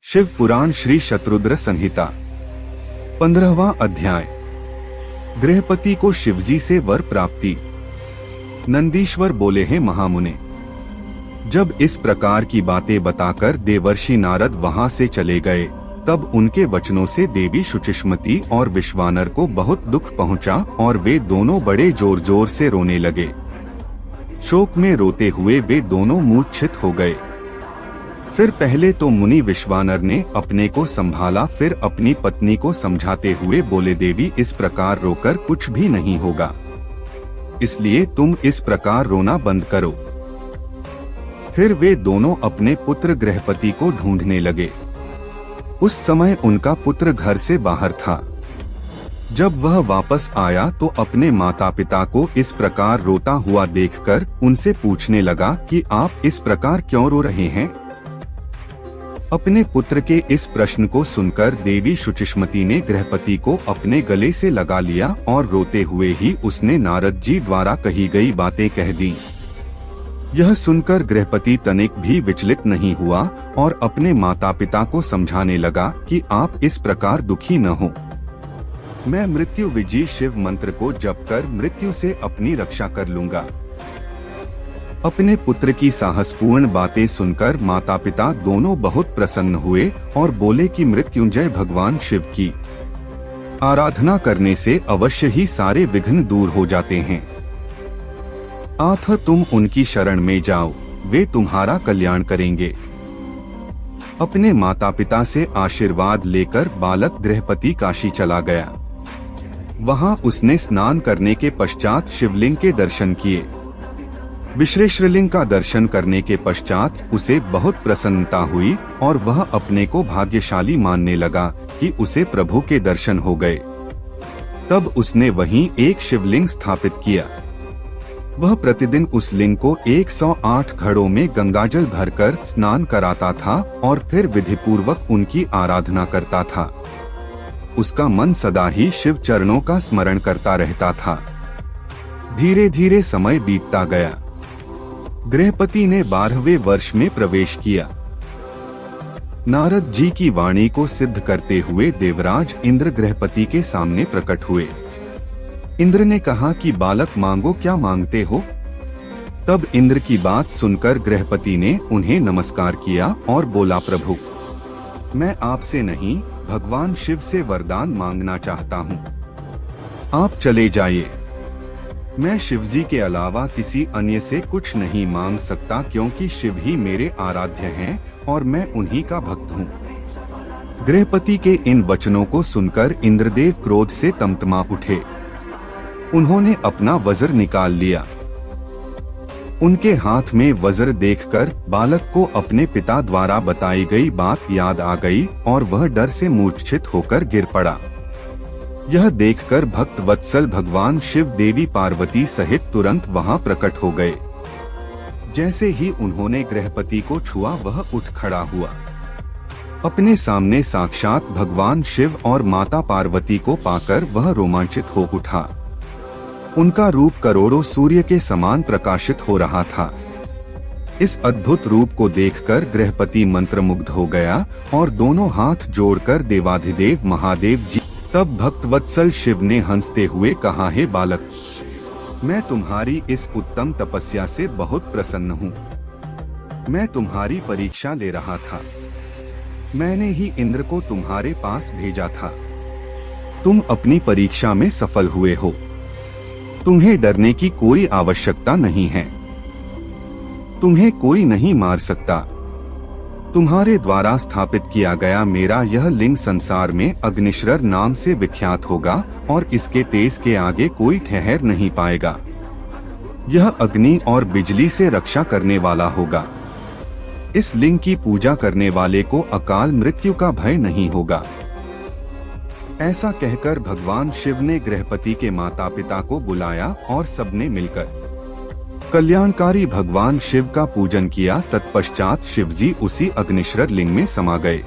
शिव पुराण श्री शतरुद्र संहिता 15वां अध्याय। गृहपति को शिवजी से वर प्राप्ति। नंदीश्वर बोले हैं महामुने, जब इस प्रकार की बातें बताकर देवर्षि नारद वहां से चले गए, तब उनके वचनों से देवी शुचिष्मति और विश्वानर को बहुत दुख पहुंचा और वे दोनों बड़े जोर जोर से रोने लगे। शोक में रोते हुए वे दोनों मूर्छित हो गए। फिर पहले तो मुनि विश्वानर ने अपने को संभाला, फिर अपनी पत्नी को समझाते हुए बोले, देवी इस प्रकार रोकर कुछ भी नहीं होगा, इसलिए तुम इस प्रकार रोना बंद करो। फिर वे दोनों अपने पुत्र गृहपति को ढूंढने लगे। उस समय उनका पुत्र घर से बाहर था। जब वह वापस आया तो अपने माता पिता को इस प्रकार रोता हुआ देखकर उनसे पूछने लगा कि आप इस प्रकार क्यों रो रहे हैं। अपने पुत्र के इस प्रश्न को सुनकर देवी शुचिष्मति ने गृहपति को अपने गले से लगा लिया और रोते हुए ही उसने नारद जी द्वारा कही गई बातें कह दी। यह सुनकर गृहपति तनिक भी विचलित नहीं हुआ और अपने माता पिता को समझाने लगा कि आप इस प्रकार दुखी न हो। मैं मृत्यु विजयी शिव मंत्र को जप कर मृत्यु से अपनी रक्षा कर लूंगा। अपने पुत्र की साहसपूर्ण बातें सुनकर माता पिता दोनों बहुत प्रसन्न हुए और बोले कि मृत्युंजय भगवान शिव की आराधना करने से अवश्य ही सारे विघ्न दूर हो जाते हैं। अतः तुम उनकी शरण में जाओ, वे तुम्हारा कल्याण करेंगे। अपने माता पिता से आशीर्वाद लेकर बालक गृहपति काशी चला गया। वहां उसने स्नान करने के पश्चात शिवलिंग के दर्शन किए। विश्वेश्वरलिंग का दर्शन करने के पश्चात उसे बहुत प्रसन्नता हुई और वह अपने को भाग्यशाली मानने लगा कि उसे प्रभु के दर्शन हो गए। तब उसने वहीं एक शिवलिंग स्थापित किया। वह प्रतिदिन उस लिंग को 108 घड़ों में गंगाजल भरकर स्नान कराता था और फिर विधिपूर्वक उनकी आराधना करता था। उसका मन सदा ही शिव चरणों का स्मरण करता रहता था। धीरे धीरे समय बीतता गया। गृहपति ने 12वें वर्ष में प्रवेश किया। नारद जी की वाणी को सिद्ध करते हुए देवराज इंद्र गृहपति के सामने प्रकट हुए। इंद्र ने कहा कि बालक मांगो, क्या मांगते हो। तब इंद्र की बात सुनकर गृहपति ने उन्हें नमस्कार किया और बोला, प्रभु मैं आपसे नहीं भगवान शिव से वरदान मांगना चाहता हूँ। आप चले जाइए। मैं शिवजी के अलावा किसी अन्य से कुछ नहीं मांग सकता, क्योंकि शिव ही मेरे आराध्य हैं और मैं उन्हीं का भक्त हूँ। गृहपति के इन वचनों को सुनकर इंद्रदेव क्रोध से तमतमा उठे। उन्होंने अपना वज्र निकाल लिया। उनके हाथ में वज्र देखकर बालक को अपने पिता द्वारा बताई गई बात याद आ गई और वह डर से मूर्छित होकर गिर पड़ा। यह देखकर भक्त वत्सल भगवान शिव देवी पार्वती सहित तुरंत वहां प्रकट हो गए। जैसे ही उन्होंने गृहपति को छुआ वह उठ खड़ा हुआ। अपने सामने साक्षात भगवान शिव और माता पार्वती को पाकर वह रोमांचित हो उठा। उनका रूप करोड़ों सूर्य के समान प्रकाशित हो रहा था। इस अद्भुत रूप को देखकर गृहपति मंत्रमुग्ध हो गया और दोनों हाथ जोड़कर देवाधिदेव महादेव जी। तब भक्तवत्सल शिव ने हंसते हुए कहा, हे बालक, मैं तुम्हारी इस उत्तम तपस्या से बहुत प्रसन्न हूँ। मैं तुम्हारी परीक्षा ले रहा था। मैंने ही इंद्र को तुम्हारे पास भेजा था। तुम अपनी परीक्षा में सफल हुए हो। तुम्हें डरने की कोई आवश्यकता नहीं है। तुम्हें कोई नहीं मार सकता। तुम्हारे द्वारा स्थापित किया गया मेरा यह लिंग संसार में अग्निश्रर नाम से विख्यात होगा और इसके तेज के आगे कोई ठहर नहीं पाएगा। यह अग्नि और बिजली से रक्षा करने वाला होगा। इस लिंग की पूजा करने वाले को अकाल मृत्यु का भय नहीं होगा। ऐसा कहकर भगवान शिव ने गृहपति के माता पिता को बुलाया और सबने मिलकर कल्याणकारी भगवान शिव का पूजन किया। तत्पश्चात शिवजी उसी अग्निश्रर लिंग में समा गए।